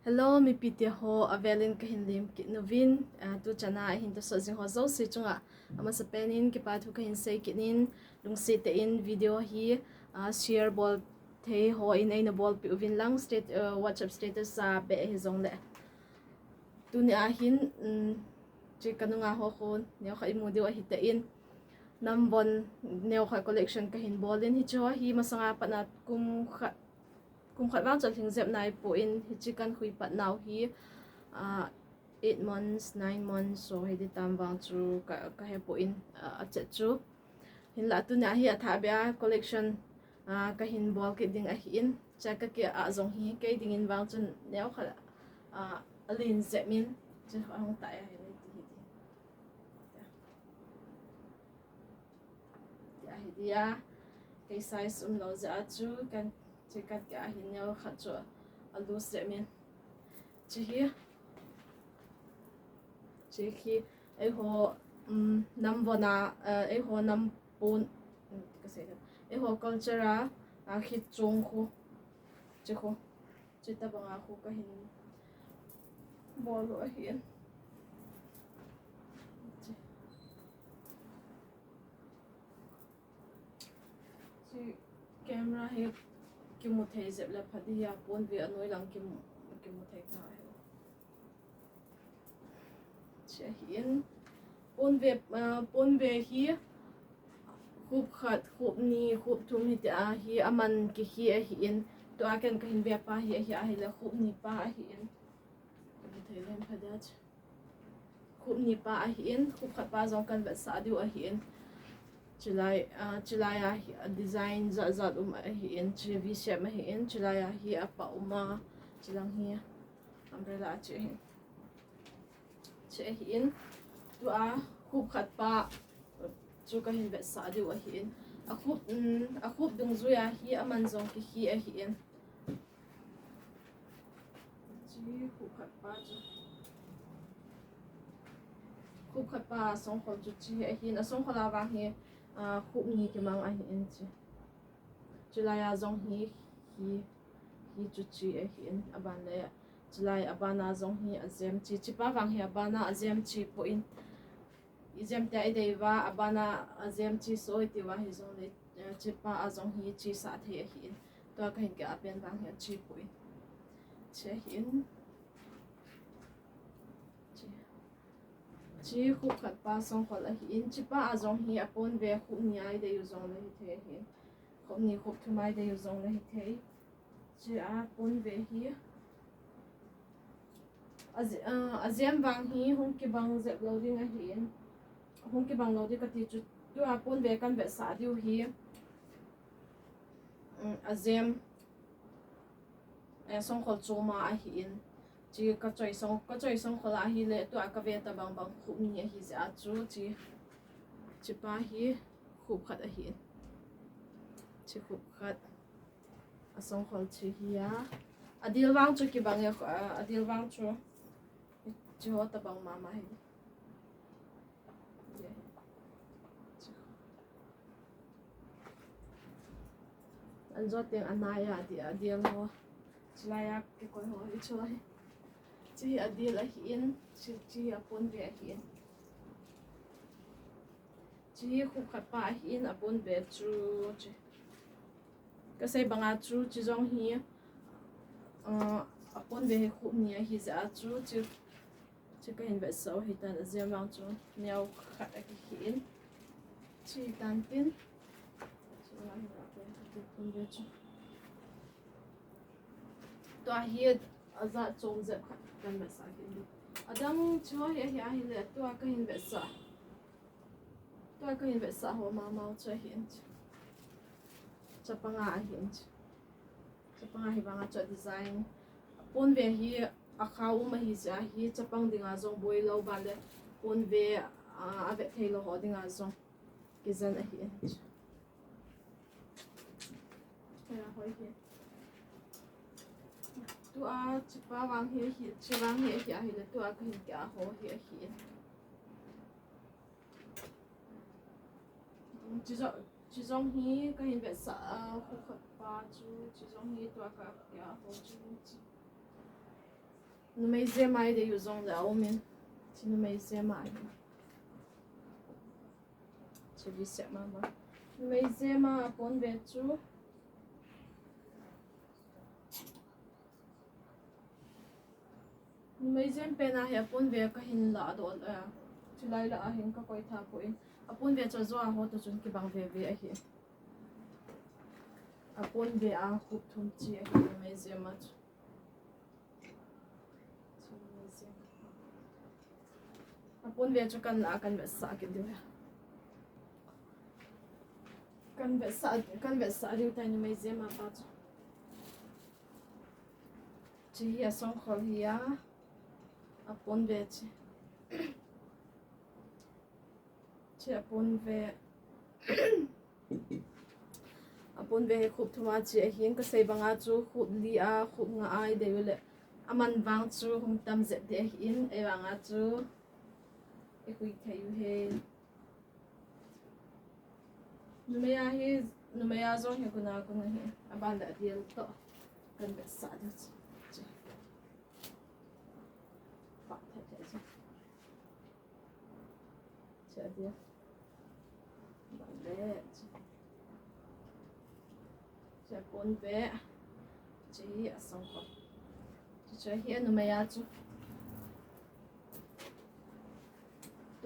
Hello, mi piti ho avelin kahin lim ki novin tu chana hin to so jing ho zo si chunga ama sa penin ki pa thu kahin sei kinin lung si te in video hi share ball the ho in ai na ball pi uvin lang state WhatsApp status sa be hi zong le tu ni a hin chi kanunga ho khon ne kha imu de hi te in nambon ne kha collection kahin ballin hi cho hi masanga pana kum khat wang chal thing zep nai po in hi chicken khui pat now hi 8 months 9 months so hi di tam wang chu ka he po in a che chu hin la tu na hi atha bia collection ka hin bol ki ding a hi in cha ka ki a zong hi ke ding in wang chun neu khala alin zep min che hong ta ya hi hi dia cái size lo za chu kan chỉ cắt cả hình nhau khát cho alu sẽ miên chỉ khi ấy họ năm vona ấy họ năm bốn cái gì đó ấy họ culture khi trông khu chỉ ta bằng khu cái hình bò lúa hiện chỉ camera hiện kim một thầy dẹp là phải đi bốn việc nói rằng kim một thầy nào sẽ hiện bốn việc hi khúc khát khúc ni khúc thum hi ta hi aman ki hi hiện to akan kahin việc pa hi là khúc ni pa hiện kim thầy lên phải đấy khúc ni pa hiện khúc khát pa dòng kan vật sa điều hiện chilai design zat hi in v shape hi in chilai hi apa uma chilang hi umbrella che hi in tu khub khat pa chu ka hin ve sa de hi in a khub dung zuya hi aman zong ki hi in chi khub khat pa song khol chu chi hi in a song khola wa hi khúc ni cái mang ai hiện chỉ là dòng hi chút chi ai hiện aban này chỉ là abana dòng hi azem chi pa vang hi abana azem chi po in azem ta idei wa abana azem chi soi ti wa hi zong le chi pa azong hi chi sa the hi to ka hin ka apen vang hi chi po in che hin chỉ khúc khát pa song khol a hi in chi pa azong hi apon ve khúc ni ai de yuzong le hi the hi khúc ni khúc thumai de yuzong le hi the chi apon ve hi azem bang hi hong ki bang zep loading a hi in hong ki bang loading ka ti chu tu apon ve kan ve sa diu hi azem song khol choma a hi in chỉ có chơi xong khola hi le tu akabe ta bang khub ni hi za chu chỉ pa hi khub khat a hi chỉ khub khat a xong khol chi hi adil wang chu ki bang adil wang chu chỉ ho ta bang mama hi an zo teng anaya adil ho chlaya ke koi ho hi chlai chỉ adil a hiin chỉ apon ve a hiin chỉ khúc khat pa a hiin apon ve chu chi ka sei banga chu chi zong hi apon ve khúc ni a hi za chu chi ka hin ve so hi tan azem wang chu neu khat a hiin chi tan tin chu lan ra ke apon ve chu to a hi aza chom zep khat kan ve sa hin adang chu hi le to ka hin ve sa ho ma mau chu hin chapanga a hin chapanga hi banga chu design pon ve hi a khau ma hi za hi chapang dinga zong boi lo ba le pon ve a ve thei lo ho dinga zong ki zan a hi ya hoi hi tu chipa wang hi chiwang hi le tu ka hin kya ho hi chỉ trong hi cái hình vẽ xã khu khật pa chú chỉ trong hi tòa cả kya ho chú nu mai ze mai de yu zong da omin chi nu mai ze mai chi vi se ma ma nu mai ze ma apon ve chu nu mai zem pe na he apon ve ka hin la do chu lai la hin ka koi tha ko in apon ve cho zo a ho to chun ki bang ve ve a hi apon ve a khup thum chi a hi nu mai ze ma chu apun ve chu kan la kan ve sa ki diu kan ve sa diu tai ni mai ze ma pa chu chi hi a song khol hi a apun ve chi apun ve khup thuma chi a hin ka sei banga chu khup li a khup nga ai de le aman wang chu hum tam ze de hin e wanga chu e hui thei he numaya zo he kuna he abanda deal to kan be sa de chi fa the chi cha dia bande cha pon ve chi asong ko cha hi numaya chu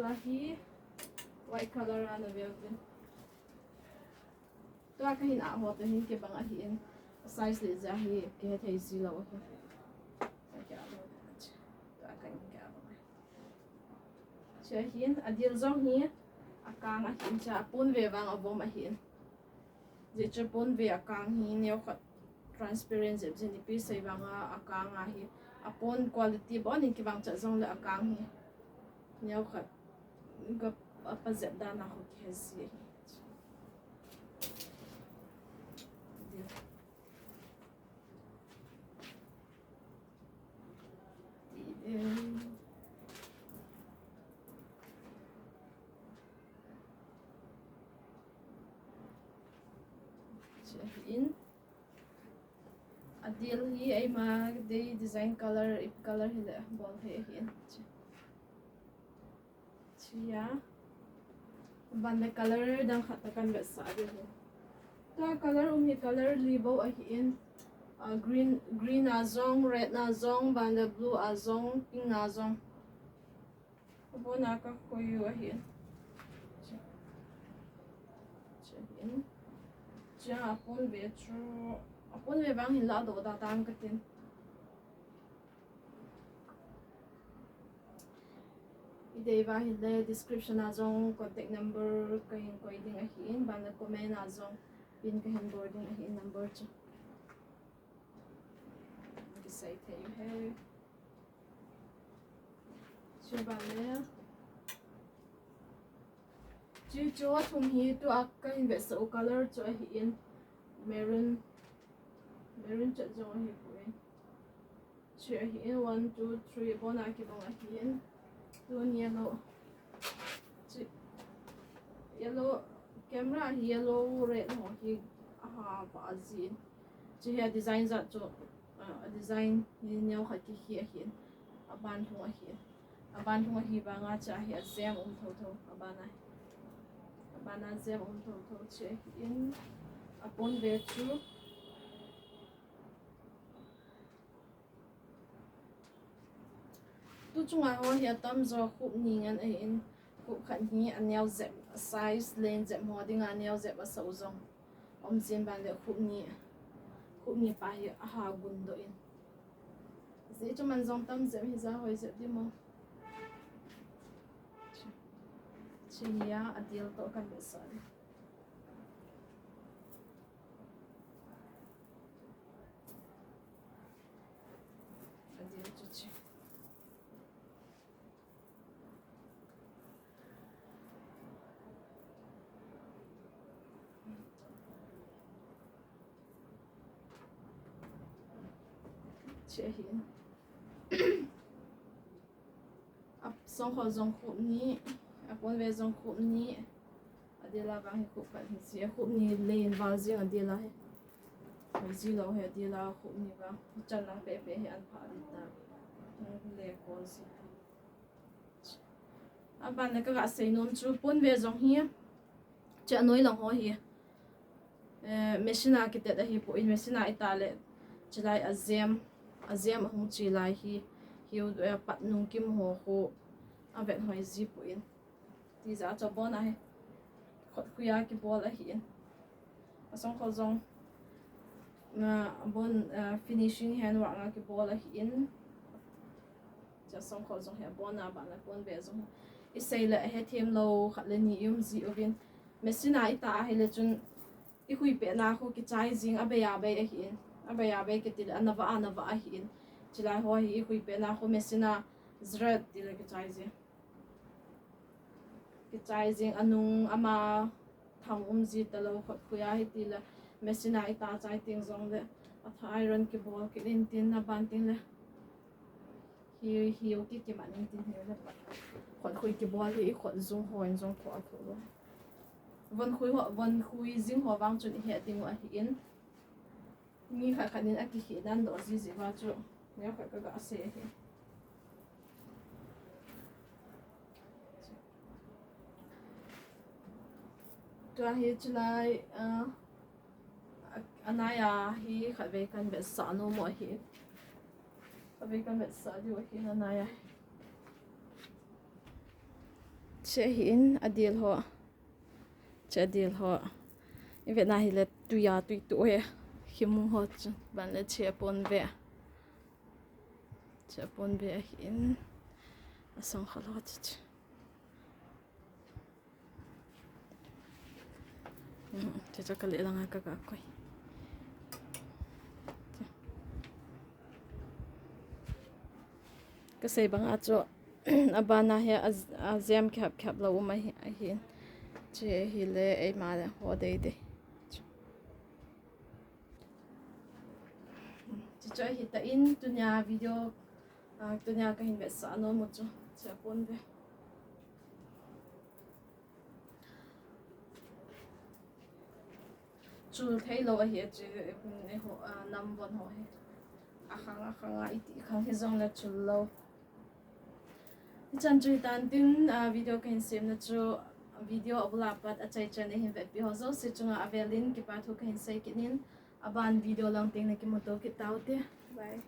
to hi white color an available to ka hin a ho to hin ke bang a hin size le za hi ke thei si lo hi ka lo to ka hin ka ba che hin a dil zong hi a kang a hin cha pun ve wang a bom a hin je che pun ve a kang hi ne khat transparent je ni pi sei wang a kang a hi a pon quality bon ni ki bang cha zong le a kang hi ne khat ga apazet da na ho kesi in adil hi ai ma de design color ip color hi le bol he hi chia ban the color dang khat kan ve sa de ta color hi color libo a hi in green a zong red na zong ban the blue a zong pink na zong bo na ka koyu a hi in cha apon ve chu apon ve bang hin la do da tang ka tin idei va hi le description a zong contact number ka hin koi ding a hi in ban the comment a zong pin ka hin boarding a hi number chu ki sai the you have chu ban le chu chu thum hi to ak ka hin ve so color chu a hi in maroon cha zong hi ko in chu a hi in 1 2 3 bona ki bang a hi in one yellow camera yellow red ho hi ha ba zin chi ha design za chu design ni neu kha ki hi hi aban thung hi ba nga cha hi zem tho abana zem tho che in apon ve chu tu chunga ho hi tam zo khup ni ngan a in khup khan hi anyaw zem size len zem ho ding anyaw zem a so zong om chen ban le khup ni pa hi ha gun do in ze chu man zong tam zem hi za hoi zem di mo chia adil to kan be sa adil chu chi hin ap song ho zong khup ni apon ve zong khup ni adila bang hi khup kan si khup ni len wal jing adila he zi lo he adila khup ni ba chan lang pe he an pha ni ta ball si aban na ka sei nom chu pon ve zong hi cha noi lang ho hi machine ki te da hi po in machine itale chilai azem hung chi lai hi hiu pat nung kim ho ho aben hoi zi po in ti za cho bon a he khot khuya ki ball a hi in asong kho zong na bon finishing hand work nga ki ball a hi in cha song kho zong he bon na ba la bon be zong isei la he them lo khat le ni yum zi ovin machine ita he le chun I hui pe na ko ki chai jing abeya be a hi in abeya be ki til anava a hi in chilai ho hi hui pe na ko machine zrat til ki chai jing anung ama thang zi talo khot khuya hi til machine ita chai ting zong le Attire ki ball ki in tin na ban tin le hi ki manin tin he le khot khui ki ball hi khot zung hoin zong kho a kho von khui jing ho wang chun he ting a hi in mi kha khanin a ki hi dan do zi wa chu ne kha ka ga se he to hi chulai anaya hi kha ve kan be sa no mo hi kha ve kan be sa di wa hi anaya che hi in adil ho chadil ho ive na hi le tuya tu he himu ho chu ban le che pon be in asong khala chi cha ka le lang ka koi ka sei bang a chu abana he azem khap lo ma hi che hi le ai ma ho dei cho hi ta in tunya video tunya ka hin be sa no mo chu che pon be chul thei lo a hi che ne ho nam bon ho he a khang I ti khang he zong la chul lo chan chui tan tin video ka hin sem na chu video abula pat achai chan hin ve pi ho zo se chunga avelin ki pa thu ka hin sei kinin aban video lang ting na ki moto ki taute bye